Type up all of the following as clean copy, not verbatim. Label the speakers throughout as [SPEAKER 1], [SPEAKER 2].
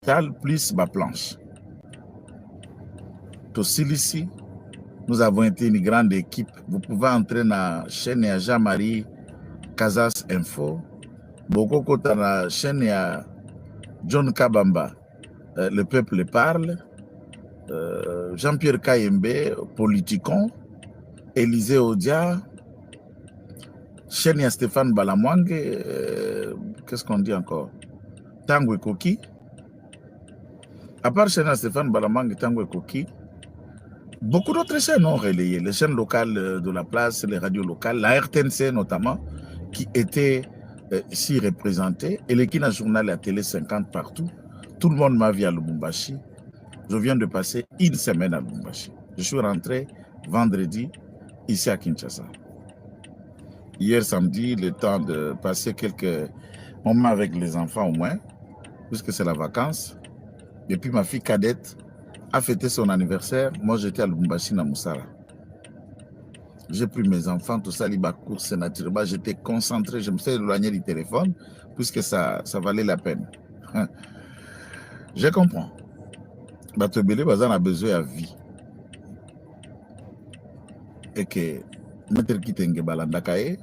[SPEAKER 1] plus ma planche. Ici, nous avons été une grande équipe. Vous pouvez entrer dans la chaîne de Jean-Marie Kazas Info. Beaucoup dans la chaîne de John Kabamba, Le Peuple parle. Jean-Pierre Kayembe, Politicon. Élisée Odia. Chaîne de Stéphane Balamwangue. Qu'est-ce qu'on dit encore? Tango Koki. À part chaîne de Stéphane Balamwangue, Tango Koki, beaucoup d'autres chaînes ont relayé. Les chaînes locales de la place, les radios locales, la RTNC notamment, qui était ici représentée, et l'Ekina Journal et la Télé 50 partout. Tout le monde m'a vu à Lubumbashi. Je viens de passer une semaine à Lubumbashi. Je suis rentré vendredi ici à Kinshasa. Hier samedi, le temps de passer quelques moments avec les enfants au moins, puisque c'est la vacance. Et puis ma fille cadette a fêté son anniversaire. Moi, j'étais à Lubumbashi, na Moussara. J'ai pris mes enfants, tout ça, liba course naturellement. J'étais concentré, je me suis éloigné du téléphone, puisque ça valait la peine. Je comprends. Batobele Bazan a besoin de vie. Et que Maître Kitenge Balandakae,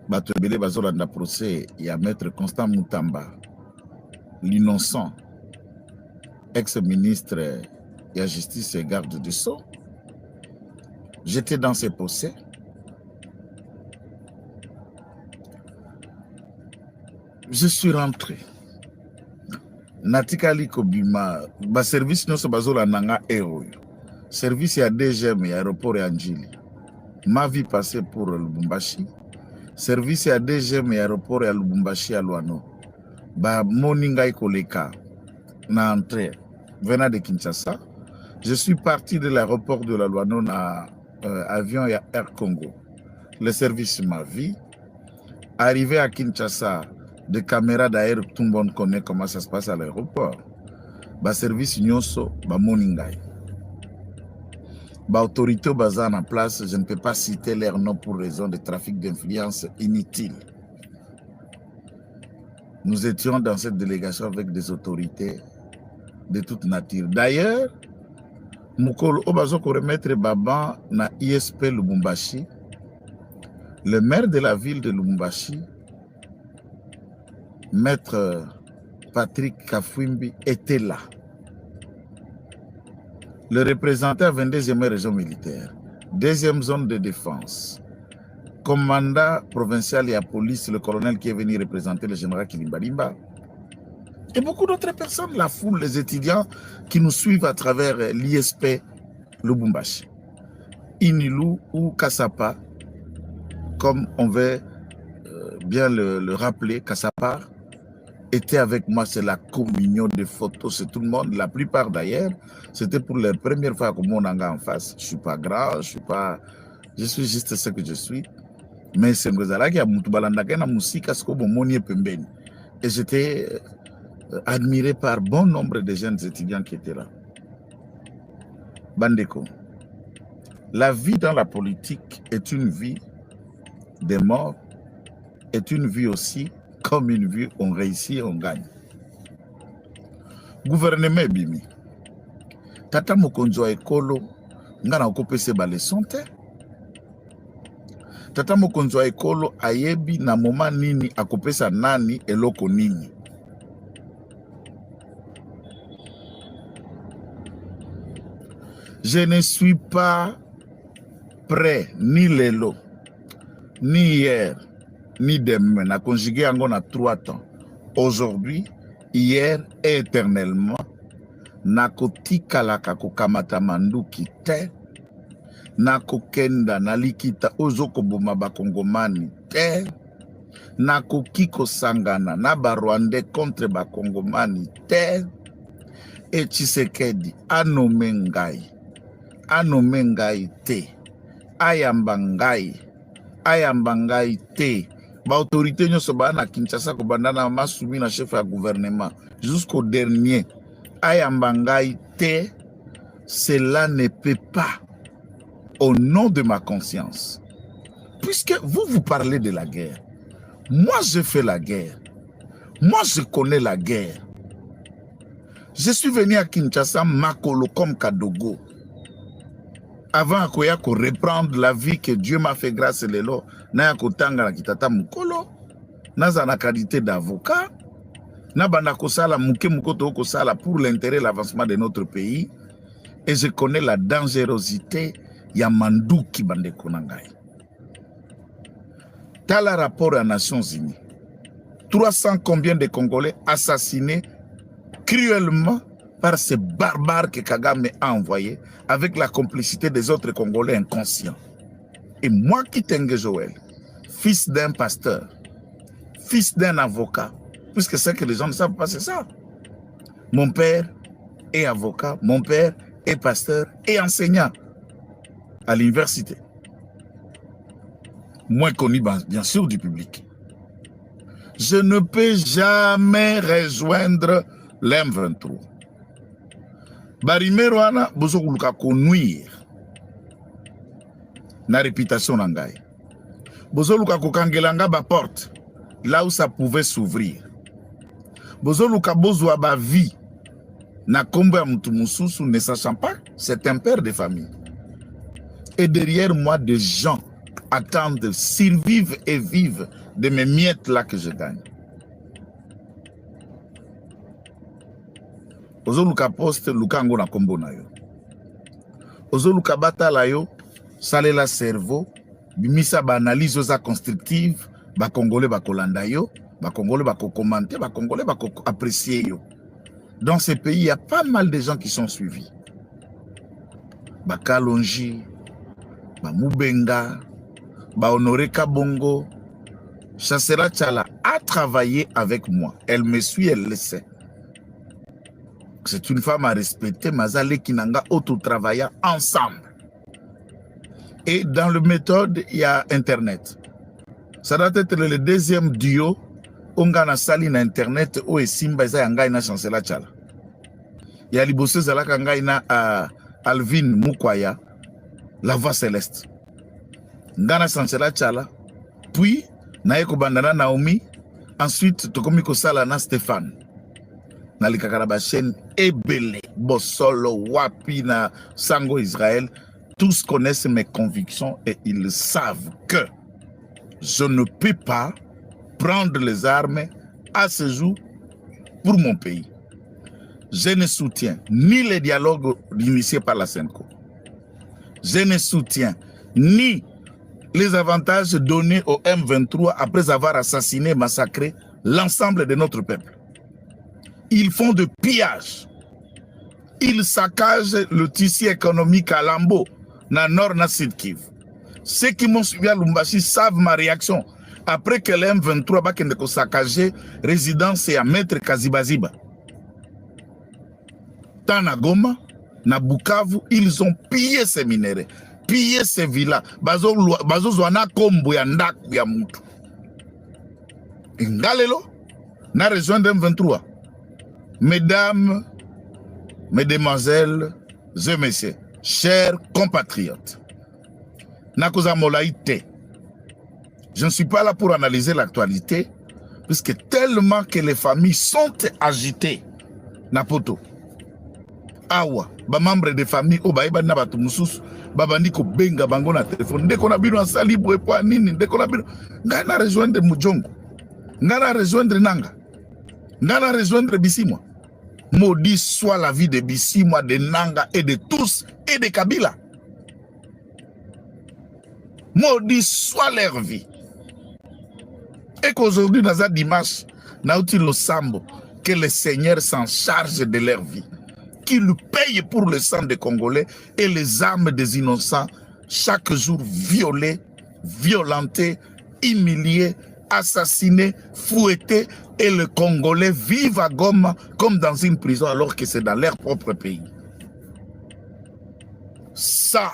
[SPEAKER 1] Batobele Bazan a procès, il y a Maître Constant Moutamba, l'innocent, ex-ministre de la Justice et garde du Sceau. J'étais dans ces procès. Je suis rentré. Natikali Kobima, ba service non se bazola nanga eroyo. Service ya DGM et aéroport ya Njili. Ma vie passée pour Lubumbashi. Service ya DGM et aéroport ya Lubumbashi à Luano. Ba moninga koleka na entrée venant de Kinshasa. Je suis parti de l'aéroport de la Luano na avion ya Air Congo. Le service ma vie. Arrivé à Kinshasa, des caméras d'ailleurs, tout le monde connaît comment ça se passe à l'aéroport. Ba service nyonso, ba moningai. Ba autorité bazar en place, je ne peux pas citer leur nom pour raison de trafic d'influence inutile. Nous étions dans cette délégation avec des autorités de toute nature. D'ailleurs, Mukolo Obazoko remettre Baba na ISP Lubumbashi, le maire de la ville de Lubumbashi, Maître Patrick Kafwimbi, était là. Le représentant à 22e région militaire, 2e zone de défense, commandant provincial et à police, le colonel qui est venu représenter le général Kilimbalimba, et beaucoup d'autres personnes, la foule, les étudiants qui nous suivent à travers l'ISP Lubumbashi, Inilou ou Kassapa, comme on veut bien le rappeler, Kassapa était avec moi, c'est la communion de photos, c'est tout le monde, la plupart d'ailleurs, c'était pour la première fois que mon anga en face. Je ne suis pas grand, je suis juste ce que je suis, mais c'est Ngozala qui a Moutubalandaka na musique, et j'étais admiré par bon nombre de jeunes étudiants qui étaient là. Bandeko, la vie dans la politique est une vie des morts, est une vie aussi comme une vie, on réussit, on gagne. Gouvernement bimi. Tata mokonzo ekolo, ngana okopese ba leçon te. Tata mokonzo ekolo ayebi na moment nini akopesa nani eloko nini. Je ne suis pas prêt ni lelo, ni hier, ni demain, na conjugué en a 3 temps. Aujourd'hui, hier et éternellement, na kotika la kakokamata manduki te, na kokenda na likita ozoko boma bakongomani te, na kokiko sangana na barwande contre bakongomani te, et Tshisekedi anome ngai te, ayamba ngai te. Ba autorité nyonso ba na Kinshasa ko bandana masumi na chef ya gouvernement jusqu'au dernier ayamba ngai te. Cela ne peut pas, au nom de ma conscience, puisque vous parlez de la guerre, moi je fais la guerre, moi je connais la guerre, Je suis venu à Kinshasa, Makolo comme Kadogo. Avant à reprendre la vie que Dieu m'a fait grâce à l'élo, na kotanga na kitata mukolo, na zana qualité d'avocat, na banda kosala muke mukoto kosala pour l'intérêt et l'avancement de notre pays, et je connais la dangerosité ya manduki bande konangai. T'as le rapport aux Nations Unies. 300 combien de Congolais assassinés cruellement par ces barbares que Kagame a envoyés avec la complicité des autres Congolais inconscients. Et moi qui Tengue Joël, fils d'un pasteur, fils d'un avocat, puisque c'est que les gens ne savent pas, c'est ça. Mon père est avocat, mon père est pasteur et enseignant à l'université. Moins connu bien sûr du public. Je ne peux jamais rejoindre l'M23. Barimero wana bozo kuluka konuire na réputation nangai. Bozo luka kokangelanga ba porte là où ça pouvait s'ouvrir. Bozo luka bozwa ba vie na kombo ya mutu mususu ne sachant pas c'est un père de famille. Et derrière moi des gens attendent s'ils vivent et vivent de mes miettes là que je gagne. Ozo luka poste luka ngo na kombo na yo. Ozo luka batala yo salela cerveau bimisa ba analyse oza constructive ba congolais ba kolanda yo, ba congolais ba ko commenter, ba congolais ba ko apprécier yo. Dans ce pays, il y a pas mal de gens qui sont suivis. Ba Kalonji, ba Mubenga, ba Honoré Kabongo, Chassera Tchala a travaillé avec moi. Elle me suit, elle le sait. C'est une femme à respecter, Mazale Kinanga, auto travailla ensemble. Et dans le méthode, il y a Internet. Ça doit être le deuxième duo. Ongana sali na Internet, o esimba eza yangai na Chancela Tchala. Il y a Libosse Zalaka ngai na Alvin Mukwaya, la voix céleste. Ngana Chancela Tchala, puis Naeko Bandana Naomi, ensuite Tokomiko Sala na Stéphane. Nalikakara chaîne Ebele, Bossolo, Wapi, na Sango Israël, tous connaissent mes convictions et ils savent que je ne peux pas prendre les armes à ce jour pour mon pays. Je ne soutiens ni les dialogues initiés par la SENCO. Je ne soutiens ni les avantages donnés au M23 après avoir assassiné et massacré l'ensemble de notre peuple. Ils font de pillage. Ils saccagent le tissu économique à Lambo, na Nord, na Sud Kivu. Ceux qui m'ont suivi à Lumbashi savent ma réaction. Après que le M23 a saccagé résidence et à Maître Kazibaziba. Dans na Goma, na Bukavu, ils ont pillé ces minéraux, pillé ces villas. Bazo zwana kombo ya ndaku ya mutu. Ngalelo, na rejoindre M23. Mesdames, mesdemoiselles et messieurs, chers compatriotes, Nakoza Molaïte, je ne suis pas là pour analyser l'actualité, puisque tellement que les familles sont agitées. Napoto. Awa, ba membre de famille, o baïba na batu mususu, babandi ko benga bango na téléphone. Ndeko na bino asali boe po nini, ndeko na bino. Ngana rejoindre Mujongo. Ngana rejoindre Nanga. Ngana rejoindre Bisimwa. Maudit soit la vie de Bisimwa, de Nanga et de tous et de Kabila. Maudit soit leur vie. Et qu'aujourd'hui, dans un dimanche, Nauti le Sambo, que le Seigneur s'en charge de leur vie. Qu'il paye pour le sang des Congolais et les âmes des innocents, chaque jour violés, violentés, humiliés, assassinés, fouettés, et les Congolais vivent à Goma comme dans une prison alors que c'est dans leur propre pays. Ça,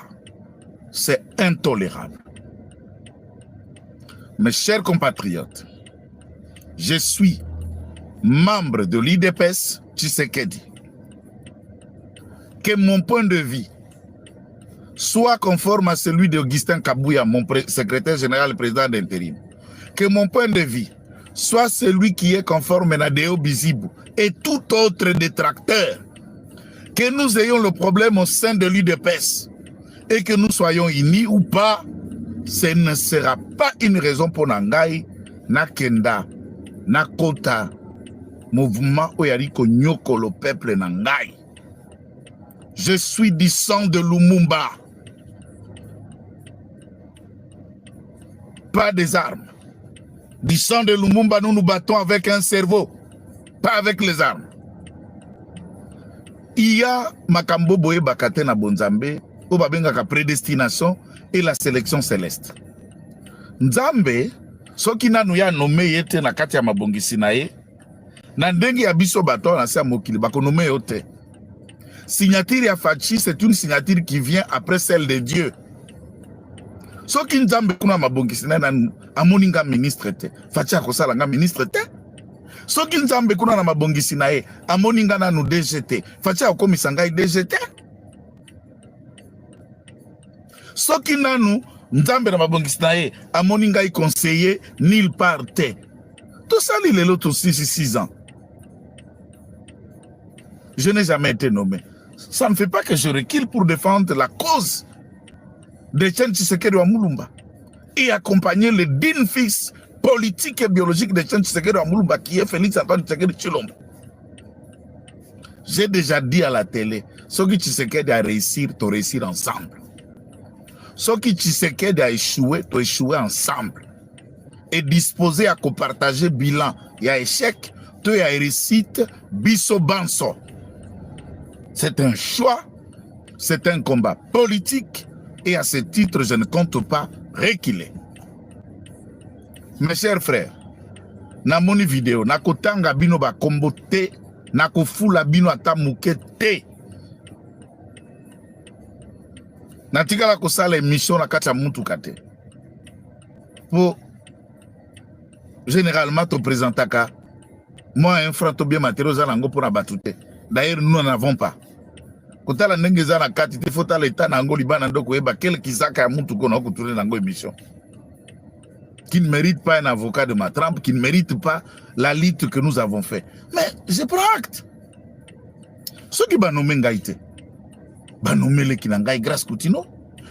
[SPEAKER 1] c'est intolérable. Mes chers compatriotes, je suis membre de l'IDPS Tshisekedi. Que mon point de vue soit conforme à celui d'Augustin Kabouya, mon secrétaire général et président d'intérim. Que mon point de vue soit celui qui est conforme à Deo Bizibu, et tout autre détracteur, que nous ayons le problème au sein de l'UDPS et que nous soyons unis ou pas, ce ne sera pas une raison pour Nangai, Nakenda, Nakota, mouvement Oyariko Nyoko, le peuple Nangai. Je suis du sang de Lumumba. Pas des armes. Du sang de Lumumba, nous nous battons avec un cerveau, pas avec les armes. Il y a Makambo Boye Bakate na Bonzambe, Obabenga prédestination et la sélection céleste. Nzambe, soki nanu ya nommé yete na kati ya mabongisi na ye, na ndengi ya biso bato na sa mokili bako nommé yote. Signature ya Fachi, c'est une signature qui vient après celle de Dieu. Soki Nzambe kuna mabongisi na amoninga ministre te, Fachi akosala nga ministre te. Soki Nzambe kuna na mabongisi na ye, amoninga na nu DGT, Fachi akomisa ngai DGT. Soki nanu Nzambe na mabongisi na ye, amoninga conseiller nulle part te. Tout ça li lelo tout 6 ans. Je n'ai jamais été nommé. Ça ne fait pas que je recule pour défendre la cause de Etienne Tshisekedi wa Mulumba et accompagner le digne fils politique et biologique de Etienne Tshisekedi wa Mulumba qui est Félix Antoine Tshisekedi Tshilombo. J'ai déjà dit à la télé, ce qui Tshisekedi a réussi, tu réussir ensemble. Ce qui Tshisekedi a échoué, tu échouer ensemble. Et disposé à partager bilan. Il y a échec, tu as réussite, biso banso. C'est un choix, c'est un combat politique et à ce titre, je ne compte pas reculer. Mes chers frères, na moni vidéo, na kotanga bino ba kombo te, na kofula bino ata muke te. Na tika la kosala émission na kati ya mutuka te. Pour généralement te présentaka, moi un franc to bien matériaux zalango pour abatute. D'ailleurs, nous n'en avons pas. Quand la nengeza na kati te faut l'état nango libana ndoko eba quel kisaka ya mutu kono ko tourner nango émission. Qui ne mérite pas un avocat de ma trempe, qui ne mérite pas la lutte que nous avons fait. Mais je prends acte. Ceux qui banomé ngaite. Banomé le kinangai grâce Koutino,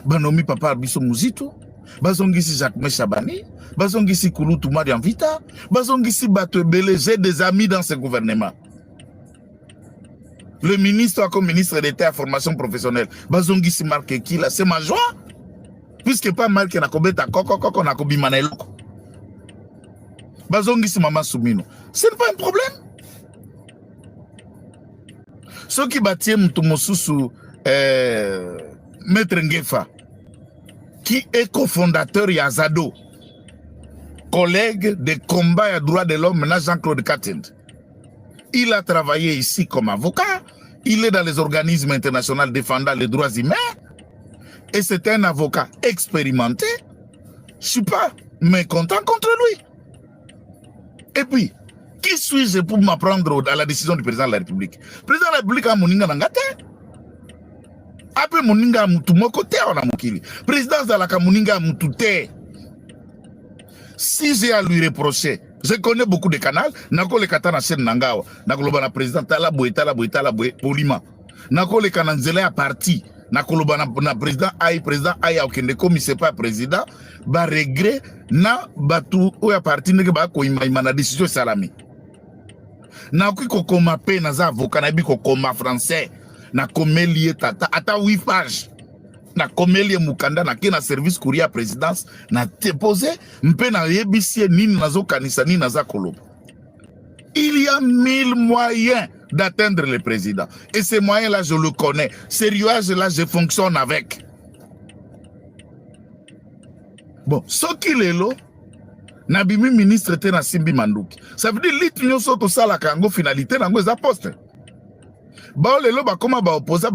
[SPEAKER 1] banomé papa Biso Muzito, bazongisi Jacques Meshabani, bazongisi Kouloutou Mariam Vita, bazongisi Batebele, j'ai des amis dans ce gouvernement. Le ministre comme ministre d'État à formation professionnelle, bazongisi marqué qui là, c'est ma joie. Puisque pas mal que na kobeta koko na kobimana eloko. Bazongisi Maman Soumino. Ce n'est pas un problème. Ceux qui bâtissent Moutoumoussou Maître Ngefa, qui est cofondateur Yazado, collègue de combat et droits de l'homme, Jean-Claude Katend. Il a travaillé ici comme avocat, il est dans les organismes internationaux défendant les droits humains, et c'est un avocat expérimenté. Je ne suis pas mécontent contre lui. Et puis, qui suis-je pour m'apprendre à la décision du président de la République? Le président de la République a moninga nangate. Après moninga mutu mokote on a mokili. Président Zalaka moninga mutu te. Si j'ai à lui reprocher, je connais beaucoup de canaux, nako le kata na chaîne nangawa, nako loba na président tala boye polima. Nako le kananzela à parti, nako loba na président aïe okende comme c'est pas président, ba regret na batu oya parti neke ba ko ima na décision salami. Na ko koma pe na za avocat na bi ko koma français na komelie tata ata 8 pages na komelie mukanda na kena service courrier à présidence na déposé mpe na yebisie nini nazo kanisa nini naza koloba. Il y a 1000 moyens d'atteindre le président et ces moyens là je le connais, ces riages là je fonctionne avec. Bon, ce qu'il est là Nabimi ministre te na Simbi Manduki. Ça veut dire lit nyoso to sala kango finalité nango za poste. Ba lelo ba koma ba opposa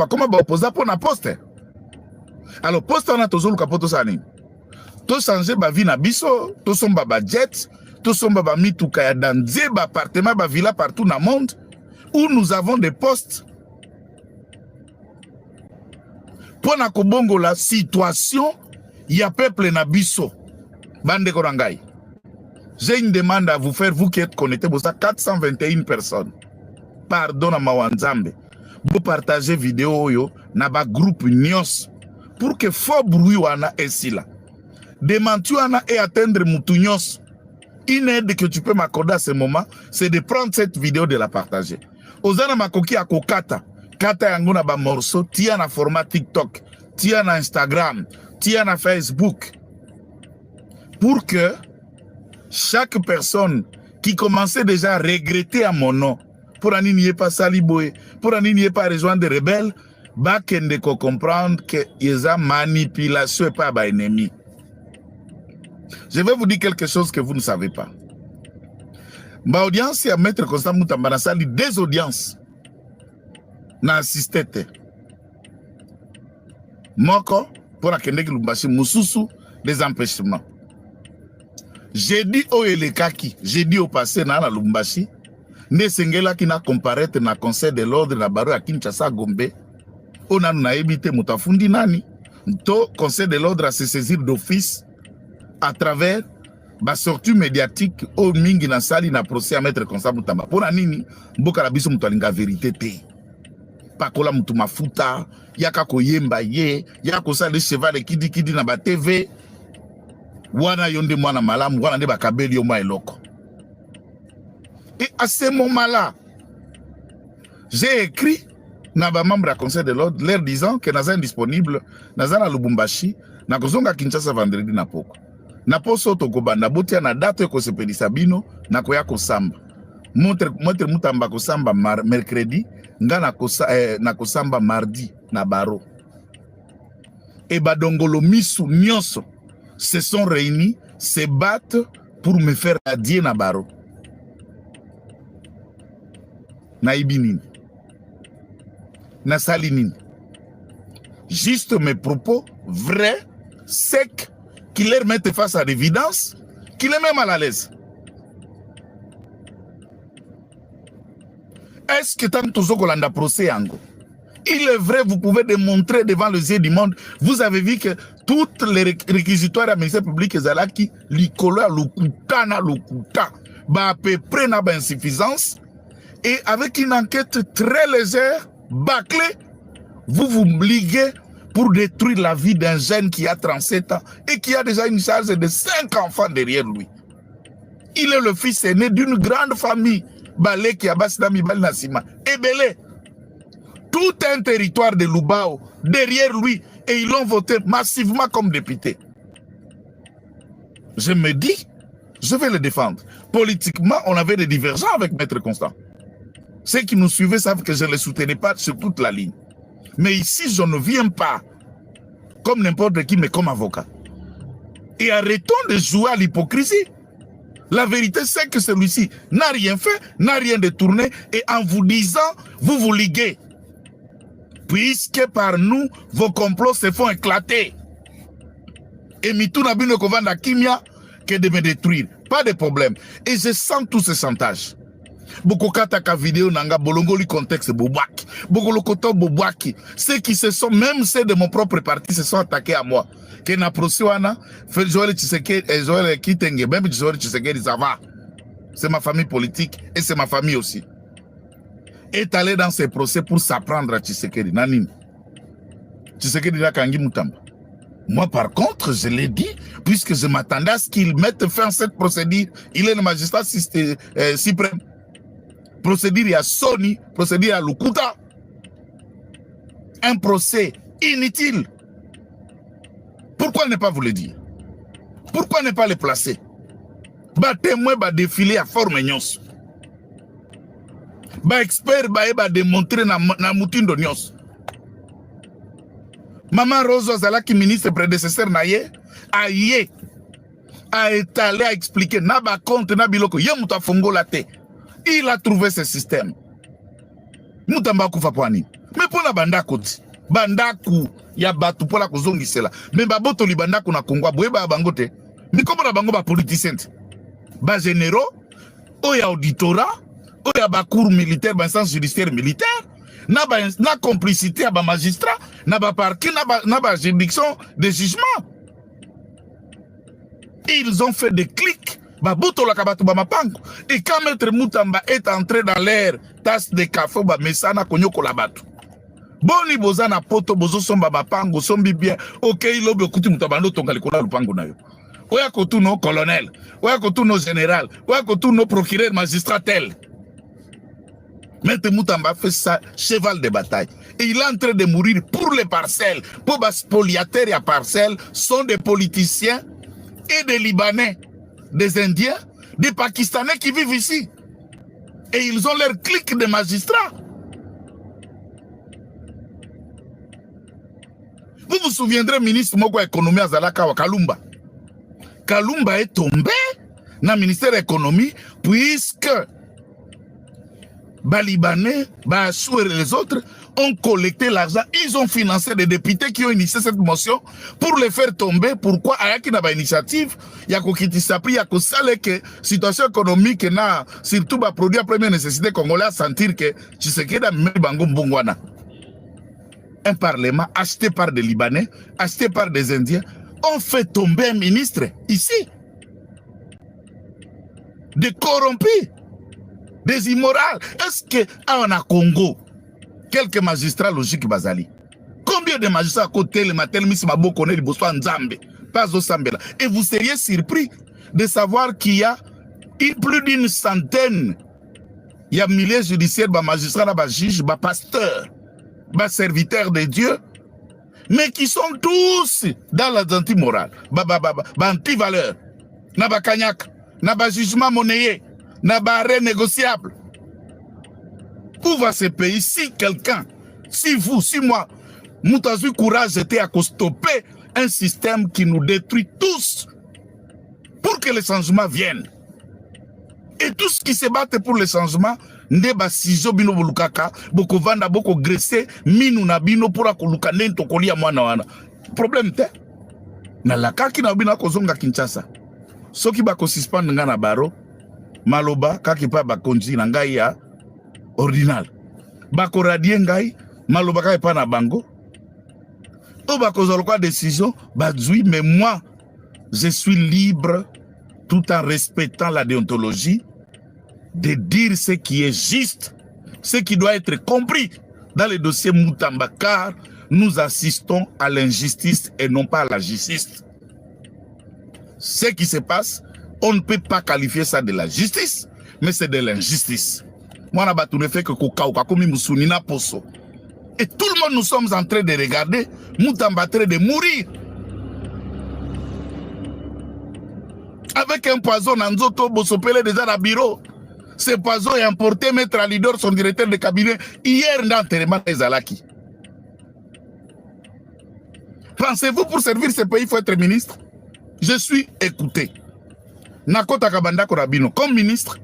[SPEAKER 1] pour na poste. Alors poste na to zoluka poto sani. To changer ba vie na biso, to somba ba jet, to somba ba mituka ya danze ba appartement ba villa partout dans le monde où nous avons des postes. Pour na kobongo la situation ya peuple na biso. Bande korangai. J'ai une demande à vous faire, vous qui êtes connectés, pour ça 421 personnes. pardon na mawanzambe. Vous partagez vidéo yo na ba groupe nyos pour que faux bruit wana esila. Démenti wana et atteindre mutu nyos. Une aide que tu peux m'accorder à ce moment, c'est de prendre cette vidéo de la partager. Ozana makoki akokata, kata yango na ba morceau, tia na format TikTok, tia na Instagram, tia na Facebook. Pour que chaque personne qui commençait déjà à regretter à mon nom, pour n'y n'y pas saliboé, pour n'y n'y pas rejoindre des rebelles, bah kende ko comprendre que y a manipulation et pas ba ennemi. Je vais vous dire quelque chose que vous ne savez pas. Ma audience est à Maître Constant Moutamba na sali des audiences na assisté. Moko pour la kende ki Lubumbashi mususu des empêchements. J'ai dit au Elekaki, j'ai dit au passé na Lubumbashi, ne sengela qui n'a comparaître na conseil de l'ordre na baro à Kinshasa Gombe, on a na évité mutafundi nani, to conseil de l'ordre à se saisir d'office à travers la sortie médiatique au mingi na sali na procès à Maître Constant Moutamba. Pour la nini, mboka la biso mutualinga vérité te. Pakola mutu mafuta, yaka koyemba ye, yaka sali cheval kidi na ba TV. Wana yonde mwana malamu, wana nde bakabeli yo mwa eloko. Et à ce moment-là, j'ai écrit na ba membre à conseil de l'ordre leur disant que naza indisponible, naza na Lubumbashi, na kozonga Kinshasa vendredi na poko. Na poso tokobanda botia na date ko sepelisa bino na koya kosamba. Montre Moutamba kosamba mercredi, nga na kosamba mardi na baro. Et badongolo misu nyonso se sont réunis, se battent pour me faire radier na baro. Na ibinini. Na salinini. Juste mes propos vrais, secs, qui leur mettent face à l'évidence, qui les met mal à l'aise. Est-ce que tant que procès ango? Il est vrai, vous pouvez démontrer devant les yeux du monde. Vous avez vu que toutes les réquisitoires à ministère public Zalaki, l'icoloa, l'ukuta, à peu près n'a pas insuffisance. Et avec une enquête très légère, bâclée, vous vous liguez pour détruire la vie d'un jeune qui a 37 ans et qui a déjà une charge de 5 enfants derrière lui. Il est le fils aîné d'une grande famille. Balé qui a Basnami Balnasima. Et Belé. Tout un territoire de Lubao derrière lui et ils l'ont voté massivement comme député. Je me dis, je vais le défendre. Politiquement, on avait des divergences avec Maître Constant. Ceux qui nous suivaient savent que je ne les soutenais pas sur toute la ligne. Mais ici, je ne viens pas comme n'importe qui, mais comme avocat. Et arrêtons de jouer à l'hypocrisie. La vérité, c'est que celui-ci n'a rien fait, n'a rien détourné, et en vous disant, vous vous liguez. Puisque par nous, vos complots se font éclater. Et Mitou n'a bien de Kimia que de me détruire. Pas de problème. Et je sens tout ce chantage. Beaucoup kataka vidéo nanga bolongoli contexte bobaki. Beaucoup lokoto bobaki. Ceux qui se sont, même ceux de mon propre parti, se sont attaqués à moi. Que na procéwana, fait Joël Tshisekedi et Joël Kitenge, même Joël Tshisekedi, ça va. C'est ma famille politique et c'est ma famille aussi. Est allé dans ces procès pour s'apprendre à Tshisekedi. Nanim. Tshisekedi la Kangi Moutamba. Moi, par contre, je l'ai dit, puisque je m'attendais à ce qu'il mette fin à cette procédure. Il est le magistrat suprême. Procédure à Sony, procédure à Lukuta. Un procès inutile. Pourquoi ne pas vous le dire? Pourquoi ne pas le placer? Ba témoin ba défiler à forme nyos. Ba expert ba démontrer na mutindo nyos. Maman Rose Zalaki, ministre prédécesseur naye, a étalé, a expliqué, na ba compte na biloko, ye muta fongo la te. Il a trouvé ce système. Moutamba kufa poani. Mais pour la bandako, bandaku ya batu pour la kozongi cela. Mais baboto li bandaku na Congo, boeba bangote. Mais comment la bango ba politicien? Ba généraux, oya auditorat, oya ba cour militaire, ba instance judiciaire militaire, na complicité à ba magistrat, na ba parquet, na ba juridiction de jugement. Ils ont fait des clics babotolaka bato bamapango. Et quand Maître Moutamba est entré dans l'air tasse de café bamesana konyokola bato, boni boza na poto bozo somba bapango sombi bien ok lobi okuti mutu abando tonga likola lupango na yo oya kotuno colonel oya kotuno général oya kotuno procureur magistrat tel. Maître Moutamba fait ça cheval de bataille et il est en train de mourir pour les parcelles. Pour les spoliataires à parcelles sont des politiciens et des Libanais, des Indiens, des Pakistanais qui vivent ici et ils ont leur clique de magistrats. Vous vous souviendrez, ministre Moko économie à Zalaka wa Kalumba. Kalumba est tombé dans le ministère de l'économie puisque Libanais, Bassou et les autres ont collecté l'argent. Ils ont financé des députés qui ont initié cette motion pour les faire tomber. Pourquoi? Il y a une initiative, il y a que situation économique, surtout les produits à première nécessité congolais, à sentir que Tshisekedi a mis Bango Mbongwana. Un parlement acheté par des Libanais, acheté par des Indiens, ont fait tomber un ministre ici. Des corrompus, des immoraux. Est-ce qu'on a Congo quelques magistrats logiques Bazali? Combien de magistrats à côté le matin, pas au Sambela? Et vous seriez surpris de savoir qu'il y a plus d'une centaine, il y a milliers judiciaires, magistrats, juges, pasteurs, serviteurs de Dieu, mais qui sont tous dans la anti-morale, anti-valeur, na kanyak, na jugement monnayé, na arrêt négociable. Où va ce pays si quelqu'un, si vous, si moi, nous avons eu courage était à stopper un système qui nous détruit tous pour que les changements viennent. Et tout ce qui se battent pour les changements, ndeba sizo bino bolukaka, boko vanda boko gressé, minu na bino pour akoluka nento kolia mwana wana. Problème te. Na lakaki na bino kozonga Kinshasa. Soki bako suspendre nga na baro, maloba kaki pa bakonzi na ngai ya ordinal. Bako radie ngai, maloba kaki pa na bango. O bako zolokwa décision, bazui, mais moi, je suis libre tout en respectant la déontologie, de dire ce qui est juste, ce qui doit être compris dans le dossier Moutamba, car nous assistons à l'injustice et non pas à la justice. Ce qui se passe, on ne peut pas qualifier ça de la justice, mais c'est de l'injustice. Moi, on a battu le fait que Poso. Et tout le monde, nous sommes en train de regarder Moutamba en train de mourir. Avec un poison, Nanzoto Bosopele déjà dans le bureau. Ce poison est emporté, Maître Alidor, son directeur de cabinet, hier dans l'enterrement des Alaki. Pensez-vous pour servir ce pays, il faut être ministre? Je suis écouté. Nakota Kabanda Korabino, comme ministre,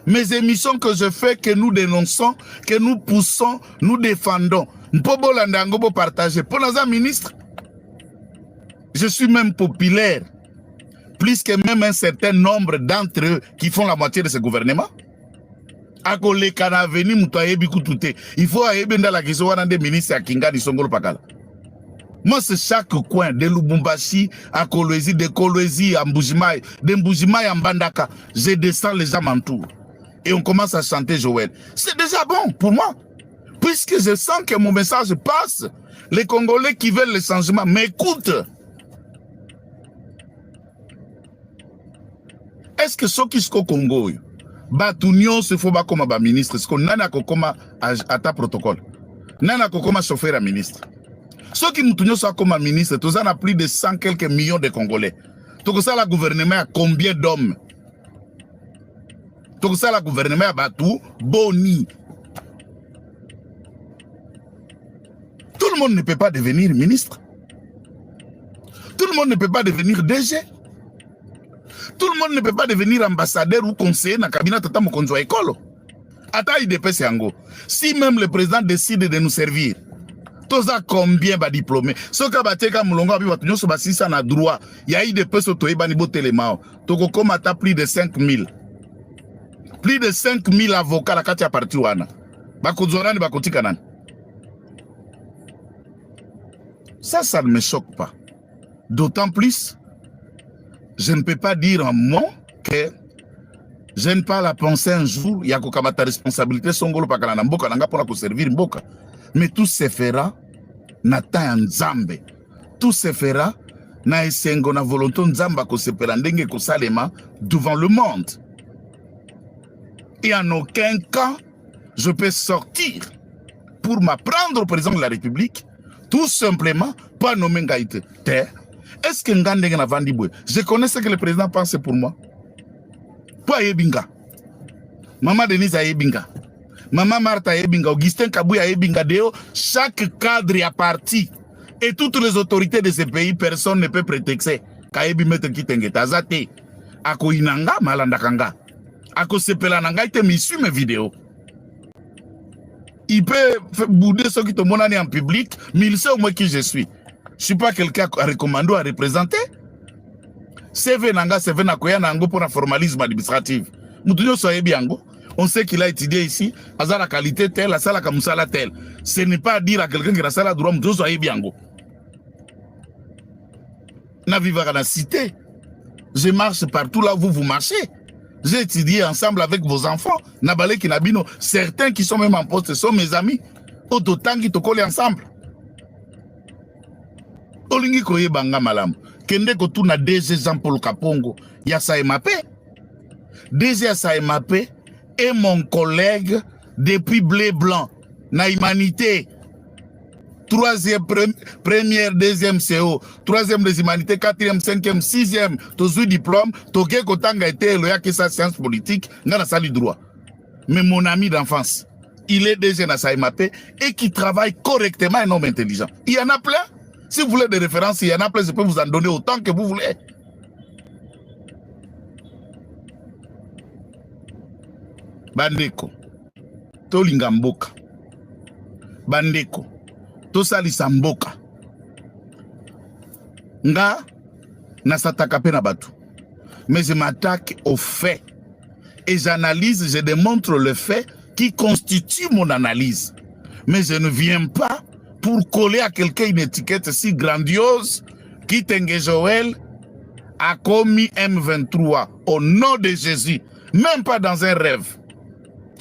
[SPEAKER 1] mes émissions que je fais, que nous dénonçons, que nous poussons, nous défendons. Mpobo Landangobo partager. Pour les ministres, je suis même populaire. Plus que même un certain nombre d'entre eux qui font la moitié de ce gouvernement. Il faut aller dans la question des ministres à Kinga, Songolo Pakala. Moi, c'est chaque coin, de Lubumbashi à Kolwezi, de Kolwezi à Mbujimaï, de Mbujimaï à Mbandaka. Je descends, les gens m'entourent. Et on commence à chanter Joël. C'est déjà bon pour moi. Puisque je sens que mon message passe, les Congolais qui veulent le changement m'écoutent. Est-ce que ceux qui sont au Congo, Batunion se faut pas comme un ministre, est-ce qu'on n'a pas comme à ta protocole, n'a pas comme un chauffeur à ministre. Ceux qui nous sont comme un ministre, tous en a plus de 100 quelques millions de Congolais. Tout ça, le gouvernement a combien d'hommes? Tout ça, le gouvernement a battu Boni. Tout le monde ne peut pas devenir ministre. Tout le monde ne peut pas devenir DG. Tout le monde ne peut pas devenir ambassadeur ou conseiller dans le cabinet de Tata Mokonzo Ekolo. Ata IDP Siango. Si même le président décide de nous servir, tous à combien de diplômés? Ce que Bateka Moulongo a vu, il y a droit. Il y a IDP Sotoé Banibo Télémao. Toko comme ata plus de 5000. Plus de 5000 avocats la Katia parti wana. Bakozorani Bakotikanan. Ça ne me choque pas. D'autant plus, je ne peux pas dire un mot que je n'ai pas la pensée un jour, il y a ta responsabilité, songolo pakalana mboka, nanga pour servir mboka. Mais tout se fera, na ta nzambe. Tout se fera, na esengo na volonté nzamba ko sepela ndenge ko salema devant le monde. Et en aucun cas, je peux sortir pour m'apprendre au président de la République, tout simplement, pas nommer Ngaïté. Est-ce que Ngandenge na Vandiboué, je connais ce que le président pense pour moi? Pas Yebinga. Maman Denise a Yebinga. Maman Martha a Yebinga. Augustin Kabouya a Yebinga. Chaque cadre est parti. Et toutes les autorités de ce pays, personne ne peut prétexter. Kayebi Maître Kitengeta. Zate. Ako Inanga, Malandakanga. Ako Sepelananga, il m'a su mes vidéos. Il peut bouder ceux qui te montrent en public, mais il sait au moins qui je suis. Je ne suis pas quelqu'un à recommander, à représenter. CV Nanga, CV Nakoya Nango pour un formalisme administratif. On sait qu'il a étudié ici, à la qualité telle, à la kamusala telle. Ce n'est pas dire à quelqu'un qui a la droit, nous soyez bien. Na vivre dans la cité. Je marche partout là où vous marchez. J'ai étudié ensemble avec vos enfants. Nabale Kinabino, certains qui sont même en poste sont mes amis. Autant qui te collent ensemble. Olingi koye banga malam. Kende ko tuna DG Jean-Paul Kapongo. Yasa Emapé. DG Yasa Emapé est mon collègue depuis Blé Blanc. Na humanité. Troisième, première, deuxième CO, troisième des humanités, quatrième, cinquième, sixième, tous diplôme, toke kotanga été loya que sa science politique, n'a la salle du droit. Mais mon ami d'enfance, il est déjà dans sa MAP et qui travaille correctement et non intelligent. Il y en a plein. Si vous voulez des références, il y en a plein, je peux vous en donner autant que vous voulez. Bandeko, Tolingamboka, Bandeko, Tosali Samboka. Nga, nasataka pe na batu. Mais je m'attaque aux faits. Et j'analyse, je démontre le fait qui constitue mon analyse. Mais je ne viens pas pour coller à quelqu'un une étiquette si grandiose qui Tengue Joël a commis M23 au nom de Jésus. Même pas dans un rêve.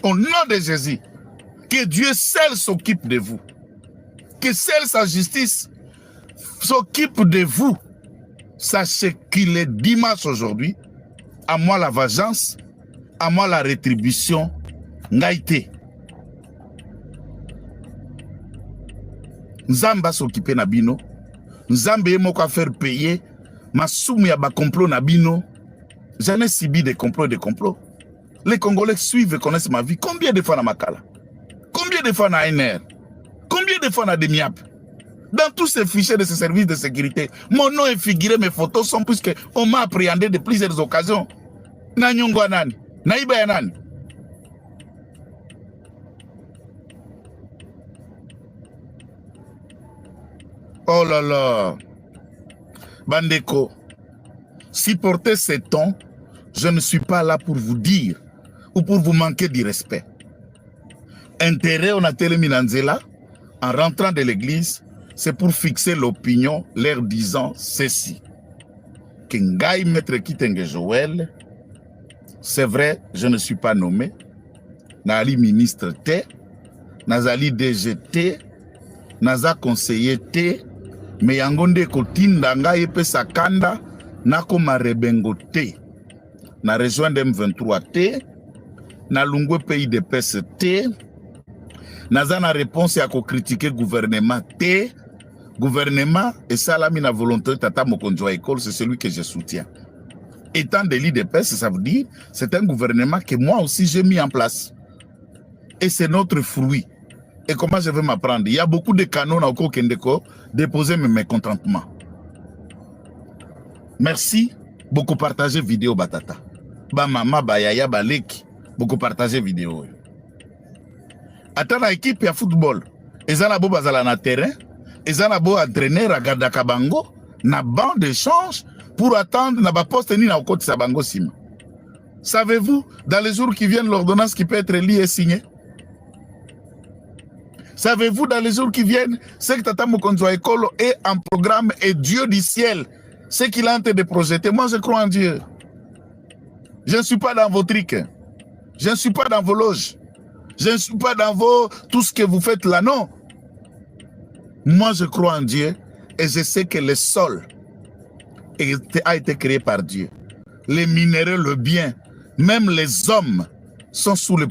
[SPEAKER 1] Au nom de Jésus. Que Dieu seul s'occupe de vous. Que seule sa justice s'occupe de vous. Sachez qu'il est dimanche aujourd'hui. À moi la vengeance, à moi la rétribution. Ngaïté. Nzamba s'occupe Nabino. Nzamba moko faire payer. Ma soumi ya ba complot Nabino. J'en ai subi des complots. Les Congolais suivent et connaissent ma vie. Combien de fois na Makala? Combien de fois na NR? Combien de fois na Demiap? Dans tous ces fichiers de ces services de sécurité, mon nom est figuré, mes photos sont puisque on m'a appréhendé de plusieurs occasions. Na nyongwa nani? Na iba ya nani? Oh là là. Bandeko, si portez ces tons, je ne suis pas là pour vous dire ou pour vous manquer du respect. Intérêt, on a téléminanzela. En rentrant de l'église, c'est pour fixer l'opinion, leur disant ceci. Que Ngaï Maître Kitenge Joël, c'est vrai, je ne suis pas nommé. Nali ministre T, Nazali DGT, Naza conseiller T, mais Yangonde Kotinda Ngaï Epe Sakanda, Nako Marebengo T. Na rejoindre M23 T, na Lungwe pays de T, Naza na réponse à critiquer gouvernement T. Gouvernement et salami na volonté tata mokonjwa école, c'est celui que je soutiens. Étant des lits de paix, ça veut dire c'est un gouvernement que moi aussi j'ai mis en place. Et c'est notre fruit. Et comment je vais m'apprendre? Il y a beaucoup de canons au Kokendeko déposer mes mécontentements. Merci. Beaucoup partagé vidéo batata. Ba mama ba yaya ba leki. Beaucoup partagé vidéo. Attends la équipe ya football. Ezana bo bazala na terrain. Ezana bo entraîneur à Gardaka Bango. Na banc d'échange pour attendre na ba poste ni na okoti sa bango sima. Savez-vous, dans les jours qui viennent, l'ordonnance qui peut être liée et signée? Savez-vous, dans les jours qui viennent, ce que Tata Mokonzo Ekolo est en programme et Dieu du ciel, ce qu'il est en train de projeter? Moi, je crois en Dieu. Je ne suis pas dans vos trucs. Je ne suis pas dans vos loges. Je ne suis pas dans tout ce que vous faites là, non. Moi, je crois en Dieu et je sais que le sol a été créé par Dieu. Les minéraux, le bien, même les hommes sont sous le